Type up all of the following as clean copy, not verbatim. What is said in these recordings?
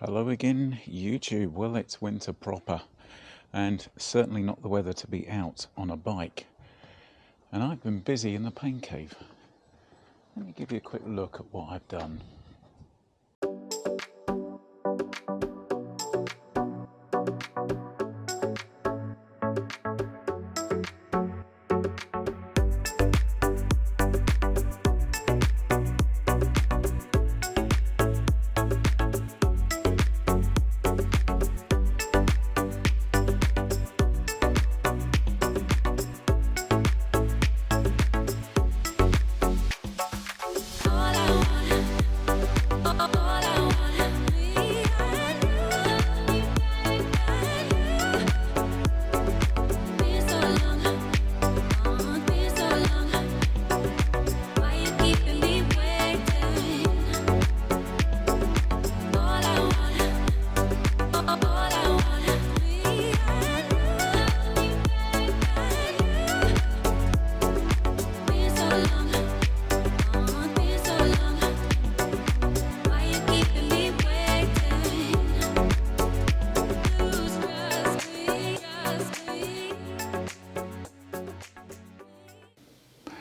Hello again, YouTube. Well, it's winter proper, and certainly not the weather to be out on a bike. And I've been busy in the pain cave. Let me give you a quick look at what I've done.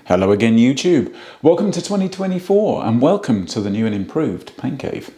Hello again, YouTube. Welcome to 2024 and welcome to the new and improved Pain Cave.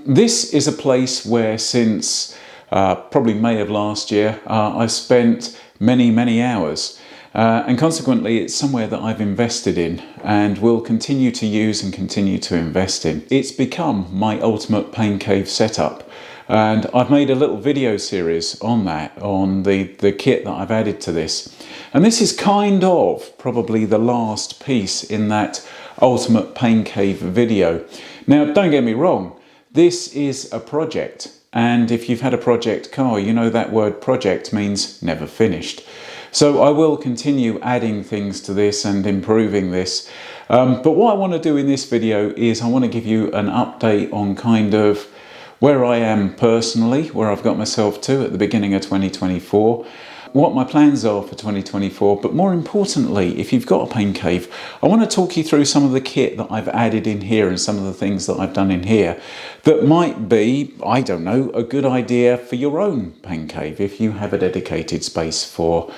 This is a place where since probably May of last year, I've spent many hours and consequently it's somewhere that I've invested in and will continue to use and continue to invest in. It's become my ultimate Pain Cave setup. And I've made a little video series on that, on the kit that I've added to this. And this is kind of probably the last piece in that ultimate pain cave video. Now, don't get me wrong, this is a project. And if you've had a project car, you know that word project means never finished. So I will continue adding things to this and improving this. But what I want to do in this video is I want to give you an update on kind of where I am personally, where I've got myself to at the beginning of 2024, what my plans are for 2024, but more importantly, if you've got a pain cave, I want to talk you through some of the kit that I've added in here and some of the things that I've done in here that might be, I don't know, a good idea for your own pain cave if you have a dedicated space for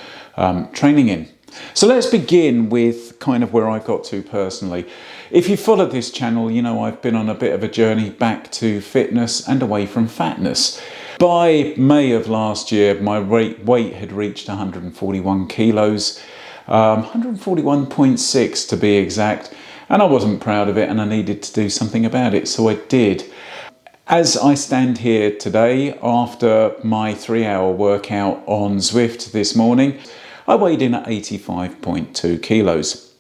training in. So let's begin with kind of where I got to personally. If you followed this channel, you know I've been on a bit of a journey back to fitness and away from fatness. By May of last year, my weight had reached 141 kilos, 141.6 to be exact, and I wasn't proud of it and I needed to do something about it, so I did. As I stand here today, after my 3-hour workout on Zwift this morning, I weighed in at 85.2 kilos.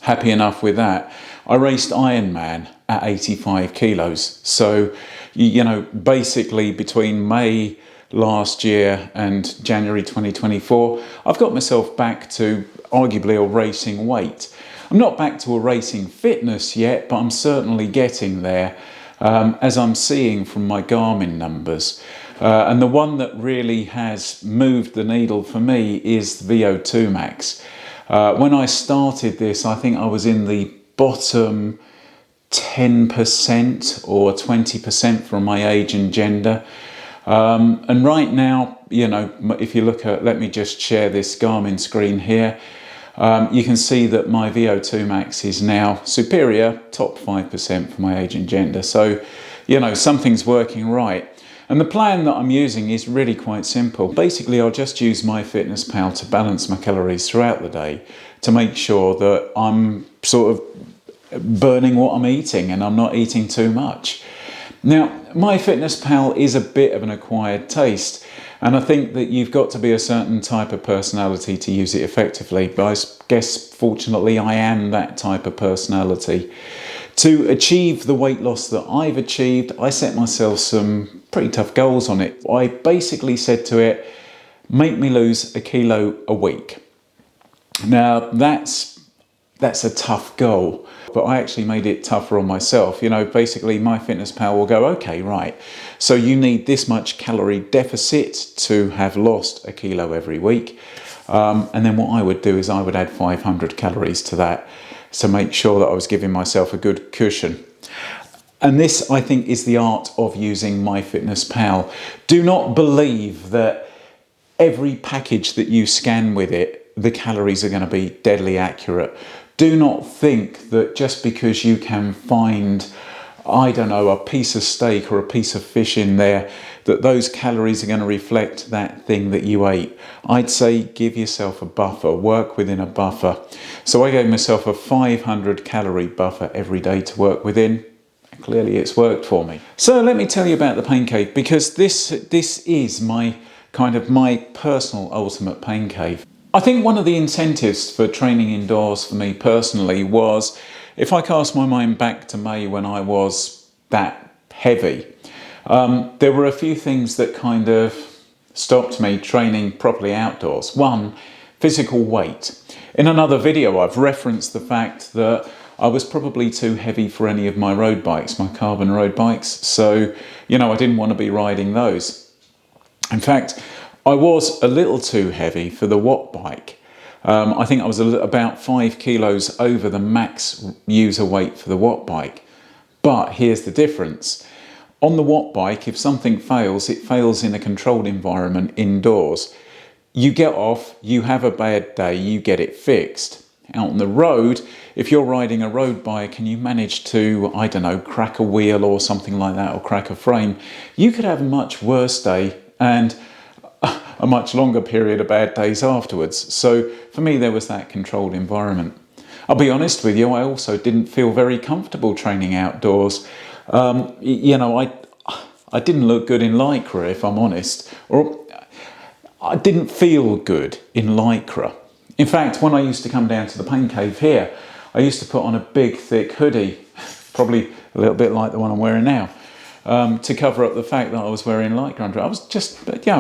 Happy enough with that. I raced Ironman at 85 kilos. So, you know, basically between May last year and January 2024, I've got myself back to arguably a racing weight. I'm not back to a racing fitness yet, but I'm certainly getting there, as I'm seeing from my Garmin numbers. And the one that really has moved the needle for me is the VO2 max. When I started this, I think I was in the bottom 10% or 20% from my age and gender. And right now, you know, if you look at, let me just share this Garmin screen here. You can see that my VO2 max is now superior, top 5% for my age and gender. So, you know, something's working right. And the plan that I'm using is really quite simple. Basically, I'll just use MyFitnessPal to balance my calories throughout the day to make sure that I'm sort of burning what I'm eating and I'm not eating too much. Now, MyFitnessPal is a bit of an acquired taste, and I think that you've got to be a certain type of personality to use it effectively. But I guess, fortunately, I am that type of personality. To achieve the weight loss that I've achieved, I set myself some pretty tough goals on it. I basically said to it, make me lose a kilo a week. Now, that's a tough goal, but I actually made it tougher on myself. You know, basically MyFitnessPal will go, okay, right, so you need this much calorie deficit to have lost a kilo every week. And then what I would do is I would add 500 calories to that to make sure that I was giving myself a good cushion. And this, I think, is the art of using MyFitnessPal. Do not believe that every package that you scan with it, the calories are going to be deadly accurate. Do not think that just because you can find, I don't know, a piece of steak or a piece of fish in there, that those calories are going to reflect that thing that you ate. I'd say give yourself a buffer, work within a buffer. So I gave myself a 500 calorie buffer every day to work within. Clearly it's worked for me. So let me tell you about the pain cave, because this is my personal ultimate pain cave. I think one of the incentives for training indoors for me personally was, if I cast my mind back to May when I was that heavy, there were a few things that kind of stopped me training properly outdoors. One, physical weight. In another video I've referenced the fact that I was probably too heavy for any of my road bikes, my carbon road bikes. So, I didn't want to be riding those. In fact, I was a little too heavy for the Wattbike. I think I was about 5 kilos over the max user weight for the Wattbike. But here's the difference. On the Wattbike, if something fails, it fails in a controlled environment indoors. You get off, you have a bad day, you get it fixed. Out on the road, if you're riding a road bike and you manage to, I don't know, crack a wheel or something like that, or crack a frame, you could have a much worse day and a much longer period of bad days afterwards. So for me, there was that controlled environment. I'll be honest with you, I also didn't feel very comfortable training outdoors. I didn't look good in Lycra, if I'm honest, or I didn't feel good in Lycra. In fact, when I used to come down to the pain cave here, I used to put on a big thick hoodie, probably a little bit like the one I'm wearing now, to cover up the fact that I was wearing Lycra under it. I was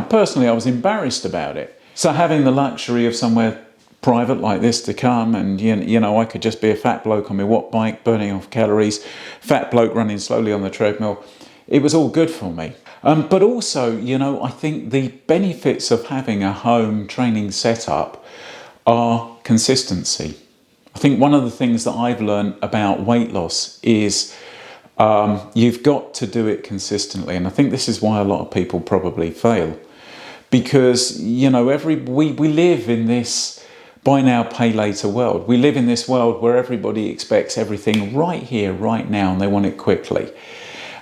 personally, I was embarrassed about it. So having the luxury of somewhere private like this to come, and I could just be a fat bloke on my watt bike burning off calories, fat bloke running slowly on the treadmill, it was all good for me. But also, I think the benefits of having a home training setup are consistency. I think one of the things that I've learned about weight loss is you've got to do it consistently, and I think this is why a lot of people probably fail, because we live in this buy now pay later world. We live in this world where everybody expects everything right here, right now, and they want it quickly.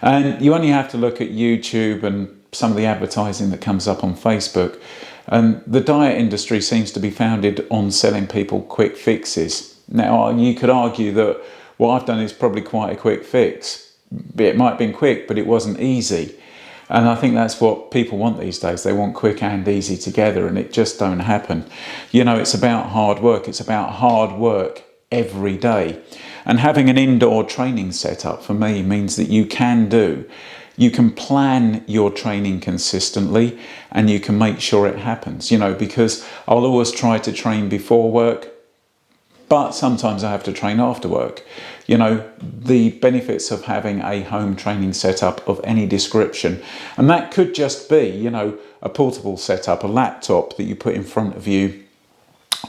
And you only have to look at YouTube and some of the advertising that comes up on Facebook. And the diet industry seems to be founded on selling people quick fixes. Now, you could argue that what I've done is probably quite a quick fix. It might have been quick, but it wasn't easy. And I think that's what people want these days. They want quick and easy together, and it just don't happen. It's about hard work. It's about hard work every day. And having an indoor training setup for me means that you can plan your training consistently, and you can make sure it happens, because I'll always try to train before work, but sometimes I have to train after work. The benefits of having a home training setup of any description, and that could just be, a portable setup, a laptop that you put in front of you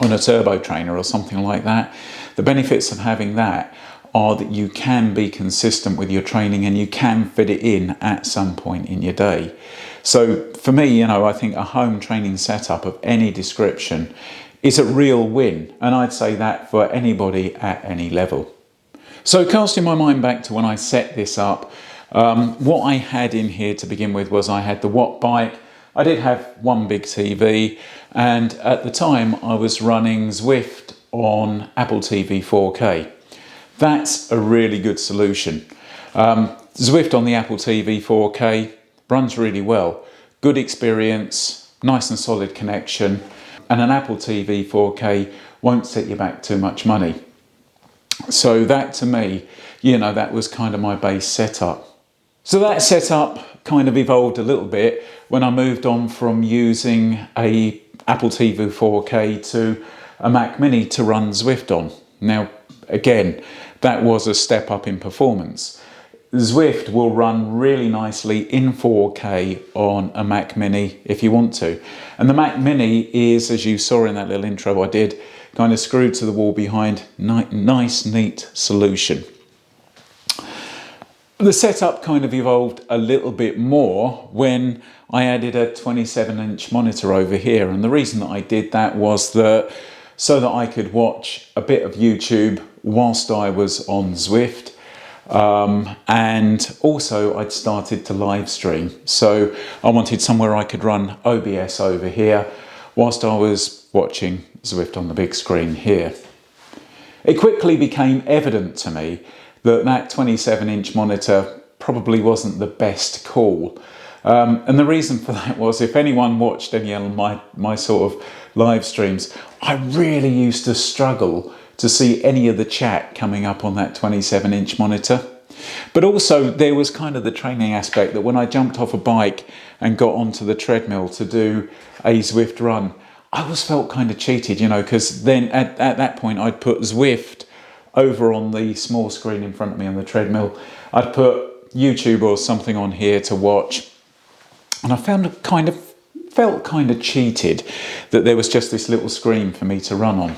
on a turbo trainer or something like that. The benefits of having that are that you can be consistent with your training, and you can fit it in at some point in your day. So for me, I think a home training setup of any description is a real win, and I'd say that for anybody at any level. So casting my mind back to when I set this up, what I had in here to begin with was I had the Wattbike. I did have one big TV, and at the time I was running Zwift on Apple TV 4K. That's a really good solution. Zwift on the Apple TV 4K runs really well. Good experience, nice and solid connection, and an Apple TV 4K won't set you back too much money. So that to me, that was kind of my base setup. So that setup kind of evolved a little bit when I moved on from using a Apple TV 4K to a Mac Mini to run Zwift on. Now, again, that was a step up in performance. Zwift will run really nicely in 4K on a Mac Mini if you want to. And the Mac Mini is, as you saw in that little intro I did, kind of screwed to the wall behind. Nice, neat solution. The setup kind of evolved a little bit more when I added a 27-inch monitor over here, and the reason that I did that was that so that I could watch a bit of YouTube whilst I was on Zwift, and also I'd started to live stream, so I wanted somewhere I could run OBS over here whilst I was watching Zwift on the big screen here. It quickly became evident to me that that 27-inch monitor probably wasn't the best call. And the reason for that was, if anyone watched any of my sort of live streams, I really used to struggle to see any of the chat coming up on that 27-inch monitor. But also there was kind of the training aspect that when I jumped off a bike and got onto the treadmill to do a Zwift run, I always felt kind of cheated, you know, because then at that point I'd put Zwift over on the small screen in front of me on the treadmill. I'd put YouTube or something on here to watch, and I felt kind of cheated that there was just this little screen for me to run on.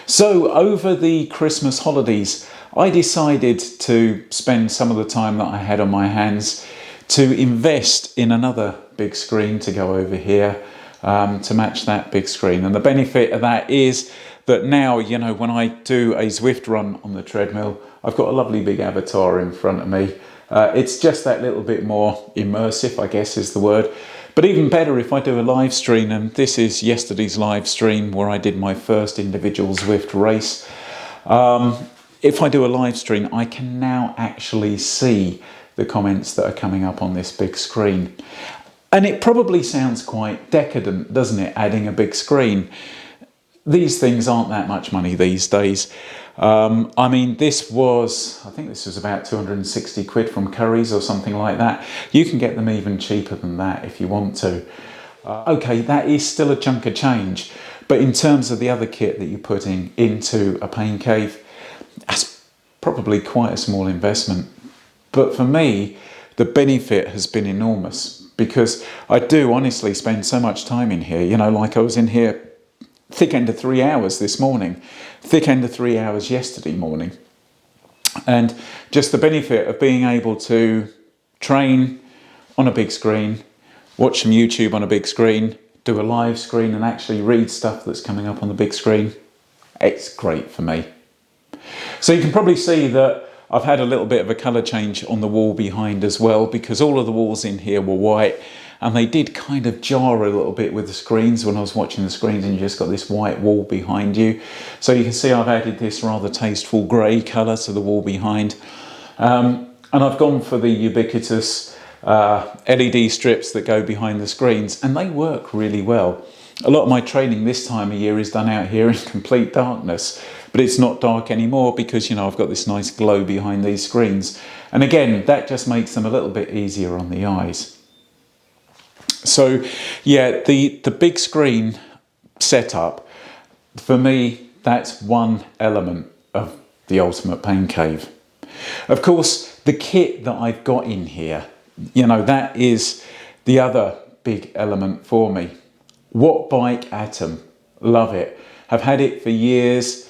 So over the Christmas holidays, I decided to spend some of the time that I had on my hands to invest in another big screen to go over here to match that big screen. And the benefit of that is that now, you know, when I do a Zwift run on the treadmill, I've got a lovely big avatar in front of me. It's just that little bit more immersive, I guess is the word. But even better if I do a live stream, and this is yesterday's live stream where I did my first individual Zwift race. If I do a live stream, I can now actually see the comments that are coming up on this big screen. And it probably sounds quite decadent, doesn't it, adding a big screen? These things aren't that much money these days. I mean, I think this was about 260 quid from Curry's or something like that. You can get them even cheaper than that if you want to. Okay, that is still a chunk of change, but in terms of the other kit that you're putting into a pain cave, that's probably quite a small investment. But for me, the benefit has been enormous, because I do honestly spend so much time in here. You know, like I was in here thick end of 3 hours this morning, thick end of 3 hours yesterday morning. And just the benefit of being able to train on a big screen, watch some YouTube on a big screen, do a live screen and actually read stuff that's coming up on the big screen, it's great for me. So you can probably see that I've had a little bit of a colour change on the wall behind as well, because all of the walls in here were white, and they did kind of jar a little bit with the screens when I was watching the screens, and you just got this white wall behind you. So you can see I've added this rather tasteful grey colour to the wall behind. And I've gone for the ubiquitous LED strips that go behind the screens, and they work really well. A lot of my training this time of year is done out here in complete darkness, but it's not dark anymore because, you know, I've got this nice glow behind these screens. And again, that just makes them a little bit easier on the eyes. So yeah, the big screen setup, for me, that's one element of the ultimate pain cave. Of course, the kit that I've got in here, you know, that is the other big element for me. Wattbike Atom, love it. I've had it for years,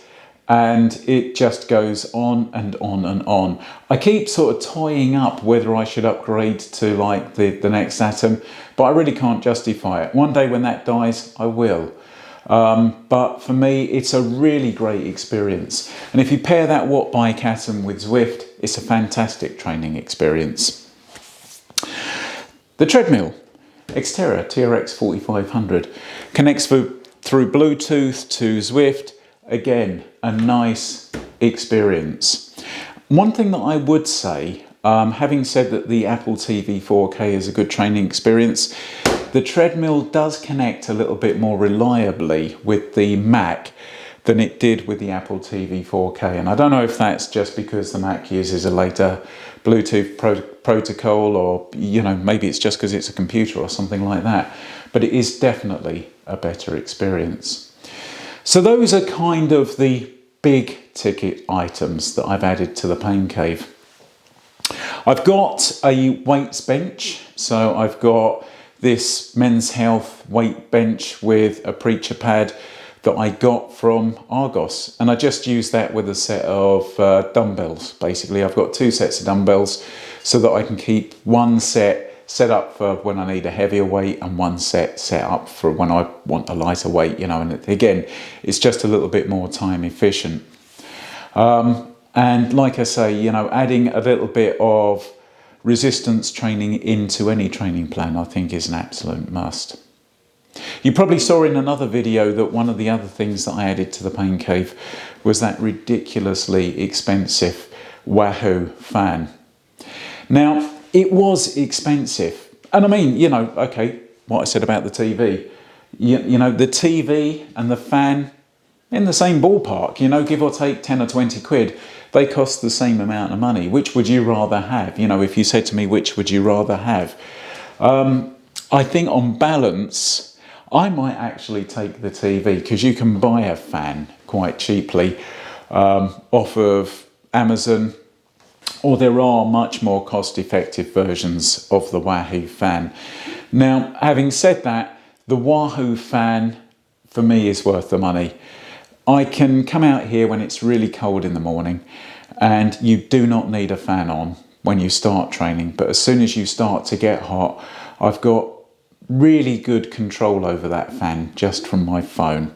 and it just goes on and on and on. I keep sort of toying up whether I should upgrade to like the next Atom, but I really can't justify it. One day when that dies, I will. But for me, it's a really great experience. And if you pair that Wattbike Atom with Zwift, it's a fantastic training experience. The treadmill, Xterra TRX 4500, connects through Bluetooth to Zwift. Again, a nice experience. One thing that I would say, having said that the Apple TV 4K is a good training experience, the treadmill does connect a little bit more reliably with the Mac than it did with the Apple TV 4K. And I don't know if that's just because the Mac uses a later Bluetooth protocol, or, you know, maybe it's just because it's a computer or something like that. But it is definitely a better experience. So those are kind of the big ticket items that I've added to the pain cave. I've got a weights bench. So I've got this Men's Health weight bench with a preacher pad that I got from Argos, and I just used that with a set of dumbbells. Basically, I've got 2 sets of dumbbells so that I can keep one set up for when I need a heavier weight and one set up for when I want a lighter weight, you know, and again, it's just a little bit more time efficient. And like I say, you know, adding a little bit of resistance training into any training plan, I think, is an absolute must. You probably saw in another video that one of the other things that I added to the Pain Cave was that ridiculously expensive Wahoo Fan. Now, it was expensive. And I mean, you know, okay, what I said about the TV. You know, the TV and the fan, in the same ballpark, you know, give or take 10 or 20 quid. They cost the same amount of money. Which would you rather have? You know, if you said to me, which would you rather have? I think on balance, I might actually take the TV, because you can buy a fan quite cheaply off of Amazon, or there are much more cost-effective versions of the Wahoo Fan. Now, having said that, the Wahoo Fan for me is worth the money. I can come out here when it's really cold in the morning, and you do not need a fan on when you start training, but as soon as you start to get hot, I've got really good control over that fan just from my phone.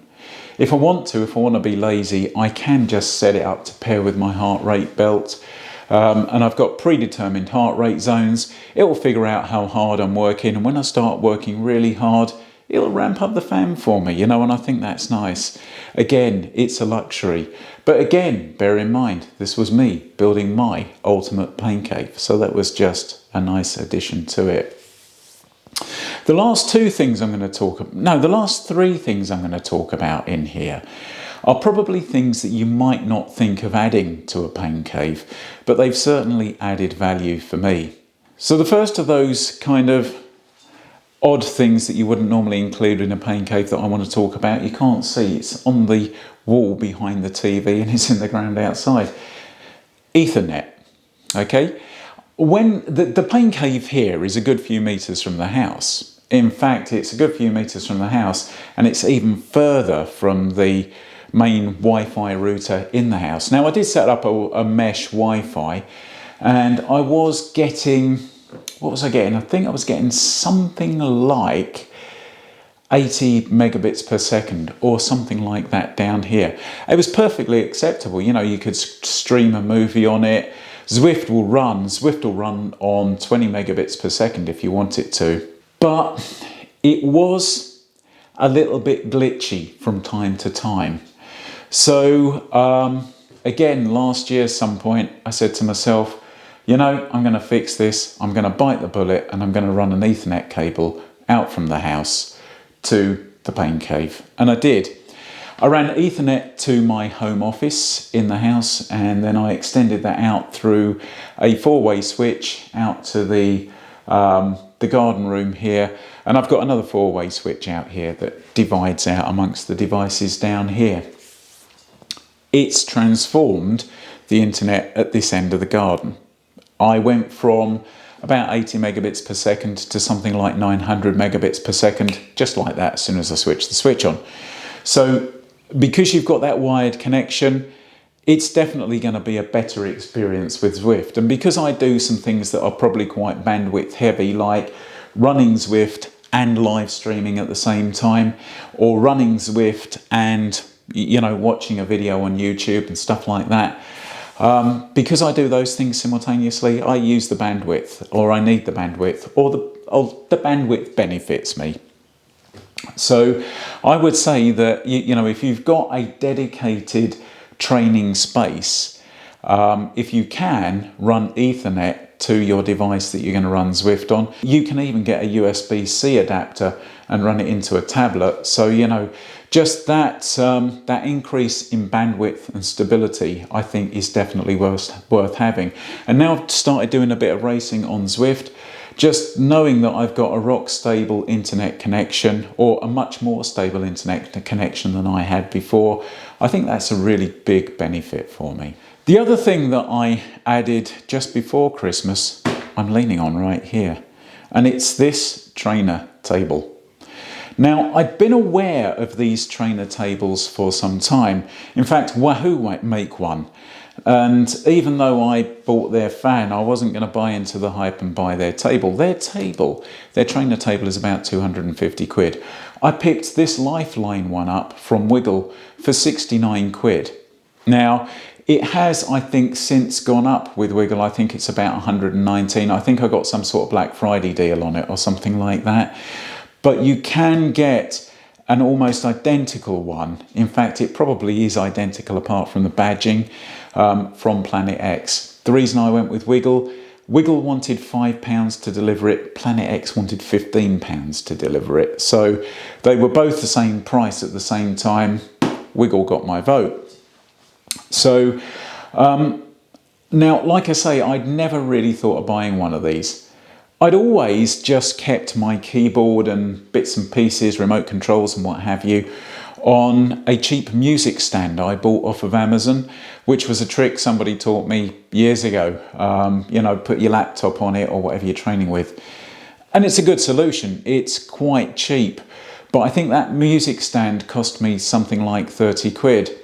If I want to be lazy, I can just set it up to pair with my heart rate belt. And I've got predetermined heart rate zones. It will figure out how hard I'm working, and when I start working really hard, it'll ramp up the fan for me, you know, and I think that's nice. Again, it's a luxury. But again, bear in mind, this was me building my ultimate pain cave, so that was just a nice addition to it. The last 3 things I'm going to talk about in here are probably things that you might not think of adding to a pain cave, but they've certainly added value for me. So the first of those kind of odd things that you wouldn't normally include in a pain cave that I want to talk about, you can't see, it's on the wall behind the TV and it's in the ground outside. Ethernet, okay? When the pain cave here is a good few meters from the house. In fact, it's a good few meters from the house, and it's even further from the main Wi-Fi router in the house. Now, I did set up a mesh Wi-Fi, and I was getting, what was I getting? I think I was getting something like 80 megabits per second or something like that down here. It was perfectly acceptable. You know, you could stream a movie on it. Zwift will run on 20 megabits per second if you want it to. But it was a little bit glitchy from time to time. So again, last year at some point, I said to myself, you know, I'm going to fix this. I'm going to bite the bullet, and I'm going to run an Ethernet cable out from the house to the pain cave. And I did. I ran Ethernet to my home office in the house, and then I extended that out through a 4-way switch out to the garden room here, and I've got another 4-way switch out here that divides out amongst the devices down here. It's transformed the internet at this end of the garden. I went from about 80 megabits per second to something like 900 megabits per second, just like that, as soon as I switched the switch on. So because you've got that wired connection, it's definitely going to be a better experience with Zwift. And because I do some things that are probably quite bandwidth heavy, like running Zwift and live streaming at the same time, or running Zwift and, you know, watching a video on YouTube and stuff like that, because I do those things simultaneously, I use the bandwidth, or I need the bandwidth, or the bandwidth benefits me. So I would say that, you know, if you've got a dedicated training space, if you can run Ethernet to your device that you're going to run Zwift on, you can even get a USB-C adapter and run it into a tablet. So, you know, just that increase in bandwidth and stability, I think, is definitely worth having. And now I've started doing a bit of racing on Zwift. Just knowing that I've got a rock stable internet connection, or a much more stable internet connection than I had before, I think that's a really big benefit for me. The other thing that I added just before Christmas, I'm leaning on right here, and it's this trainer table. Now, I'd been aware of these trainer tables for some time. In fact, Wahoo make one. And even though I bought their fan, I wasn't going to buy into the hype and buy their table. Their trainer table is about 250 quid. I picked this Lifeline one up from Wiggle for 69 quid. Now, it has, I think, since gone up with Wiggle. I think it's about 119. I think I got some sort of Black Friday deal on it or something like that. But you can get an almost identical one. In fact, it probably is identical apart from the badging from Planet X. The reason I went with Wiggle wanted £5 to deliver it, Planet X wanted £15 to deliver it. So they were both the same price at the same time. Wiggle got my vote. So now, like I say, I'd never really thought of buying one of these. I'd always just kept my keyboard and bits and pieces, remote controls and what have you, on a cheap music stand I bought off of Amazon, which was a trick somebody taught me years ago. You know, put your laptop on it or whatever you're training with. And it's a good solution. It's quite cheap. But I think that music stand cost me something like 30 quid.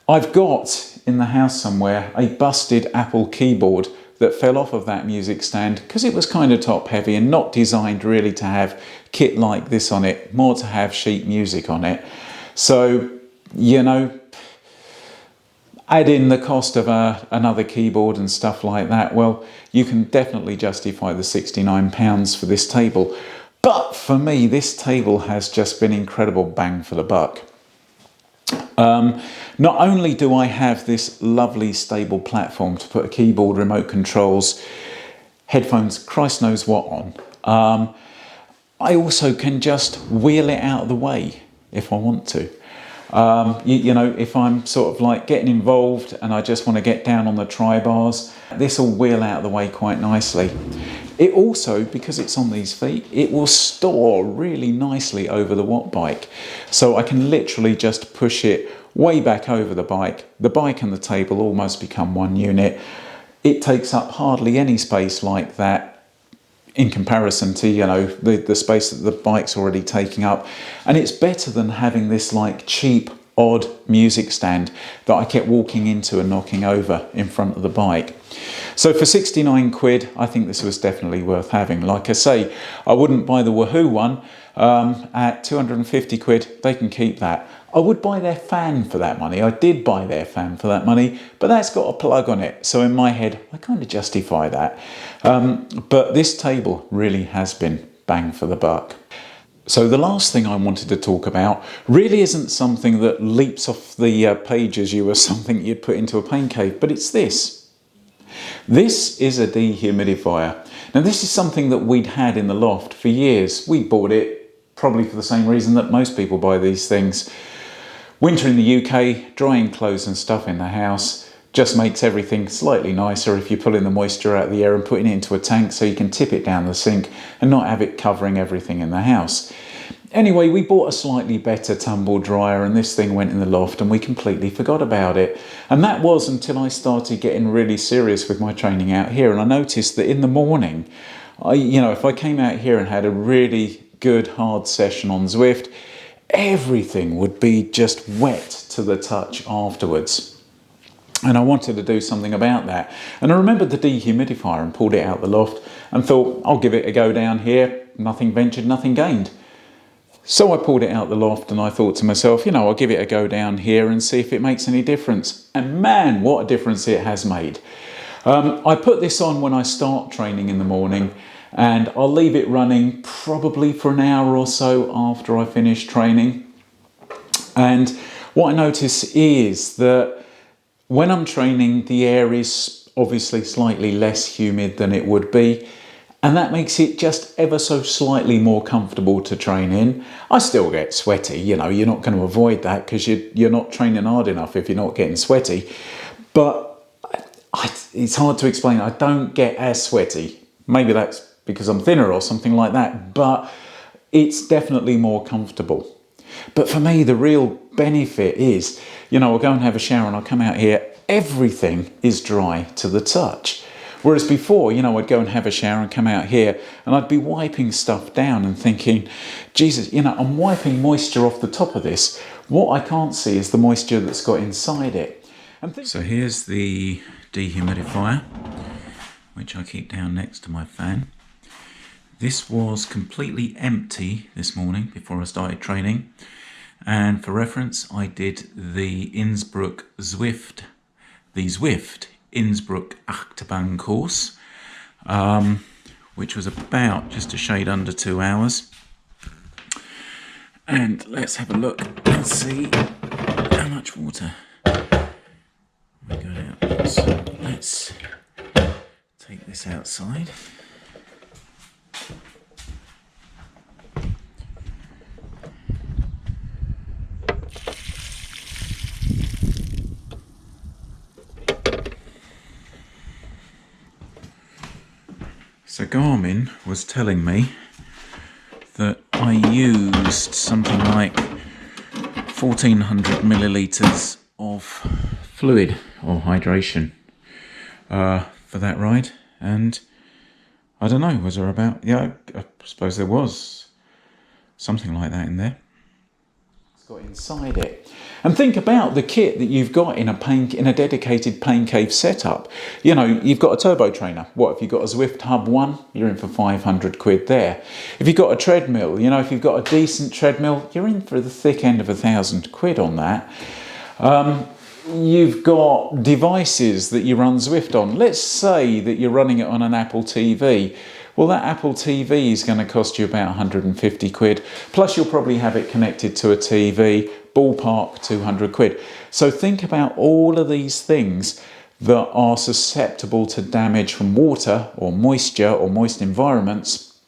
I've got in the house somewhere a busted Apple keyboard that fell off of that music stand because it was kind of top heavy and not designed really to have kit like this on it, more to have sheet music on it. So, you know, add in the cost of another keyboard and stuff like that, well, you can definitely justify the £69 for this table. But for me, this table has just been incredible bang for the buck. Not only do I have this lovely stable platform to put a keyboard, remote controls, headphones, Christ knows what on, I also can just wheel it out of the way if I want to. You know, if I'm sort of like getting involved and I just want to get down on the tri-bars, this will wheel out of the way quite nicely. It also, because it's on these feet, it will store really nicely over the Wattbike. So I can literally just push it way back over the bike. The bike and the table almost become one unit. It takes up hardly any space like that in comparison to, you know, the space that the bike's already taking up. And it's better than having this like cheap, odd music stand that I kept walking into and knocking over in front of the bike. So for 69 quid, I think this was definitely worth having. Like I say, I wouldn't buy the Wahoo one at 250 quid. They can keep that. I would buy their fan for that money. I did buy their fan for that money, but that's got a plug on it. So in my head, I kind of justify that. But this table really has been bang for the buck. So the last thing I wanted to talk about really isn't something that leaps off the pages you as something you'd put into a pain cave, but it's this. This is a dehumidifier. Now this is something that we'd had in the loft for years. We bought it probably for the same reason that most people buy these things. Winter in the UK, drying clothes and stuff in the house just makes everything slightly nicer if you're pulling the moisture out of the air and putting it into a tank so you can tip it down the sink and not have it covering everything in the house. Anyway, we bought a slightly better tumble dryer and this thing went in the loft and we completely forgot about it. And that was until I started getting really serious with my training out here, and I noticed that in the morning, if I came out here and had a really good hard session on Zwift, everything would be just wet to the touch afterwards. And I wanted to do something about that. And I remembered the dehumidifier and pulled it out the loft and thought, I'll give it a go down here. Nothing ventured, nothing gained. So I pulled it out the loft and I thought to myself, I'll give it a go down here and see if it makes any difference. And man, what a difference it has made. I put this on when I start training in the morning, and I'll leave it running probably for an hour or so after I finish training. And what I notice is that when I'm training, the air is obviously slightly less humid than it would be, and that makes it just ever so slightly more comfortable to train in. I still get sweaty, you're not going to avoid that because you're not training hard enough if you're not getting sweaty. But it's hard to explain. I don't get as sweaty. Maybe that's because I'm thinner or something like that, but it's definitely more comfortable. But for me, the real benefit is, I'll go and have a shower and I'll come out here, everything is dry to the touch. Whereas before, you know, I'd go and have a shower and come out here and I'd be wiping stuff down and thinking, Jesus, you know, I'm wiping moisture off the top of this. What I can't see is the moisture that's got inside it. So here's the dehumidifier, which I keep down next to my fan. This was completely empty this morning before I started training. And for reference, I did the Zwift Innsbruck Achterbahn course, which was about just a shade under 2 hours. And let's have a look and see how much water we got out. So let's take this outside. So Garmin was telling me that I used something like 1400 millilitres of fluid or hydration for that ride, and I don't know, was there about, yeah, I suppose there was something like that in there. It's got inside it. And think about the kit that you've got in a dedicated pain cave setup. You know, you've got a turbo trainer. What, if you've got a Zwift Hub 1, you're in for 500 quid there. If you've got a treadmill, you know, if you've got a decent treadmill, you're in for the thick end of 1,000 quid on that. You've got devices that you run Zwift on. Let's say that you're running it on an Apple TV. Well, that Apple TV is going to cost you about 150 quid. Plus, you'll probably have it connected to a TV, ballpark 200 quid. So think about all of these things that are susceptible to damage from water or moisture or moist environments.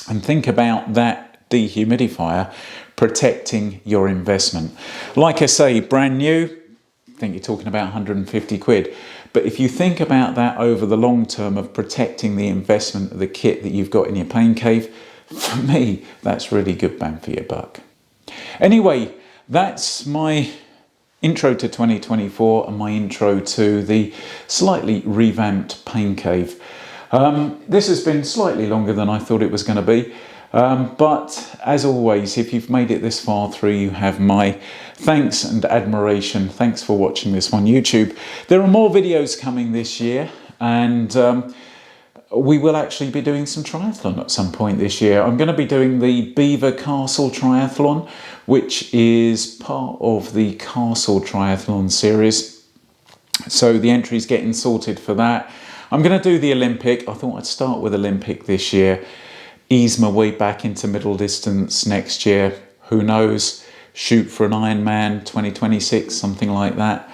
And think about that dehumidifier protecting your investment. Like I say, brand new, I think you're talking about 150 quid. But if you think about that over the long term of protecting the investment of the kit that you've got in your pain cave, for me, that's really good bang for your buck. Anyway, that's my intro to 2024 and my intro to the slightly revamped pain cave. This has been slightly longer than I thought it was going to be. But as always, if you've made it this far through, you have my thanks and admiration. Thanks for watching this on YouTube. There are more videos coming this year, and we will actually be doing some triathlon at some point this year. I'm going to be doing the Beaver Castle Triathlon, which is part of the Castle Triathlon series. So the entry's getting sorted for that. I'm going to do the Olympic. I thought I'd start with Olympic this year, ease my way back into middle distance next year. Who knows? Shoot for an Ironman 2026, something like that.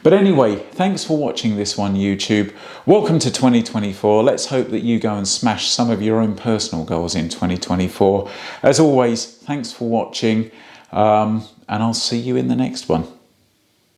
But anyway, thanks for watching this one, YouTube. Welcome to 2024. Let's hope that you go and smash some of your own personal goals in 2024. As always, thanks for watching, and I'll see you in the next one.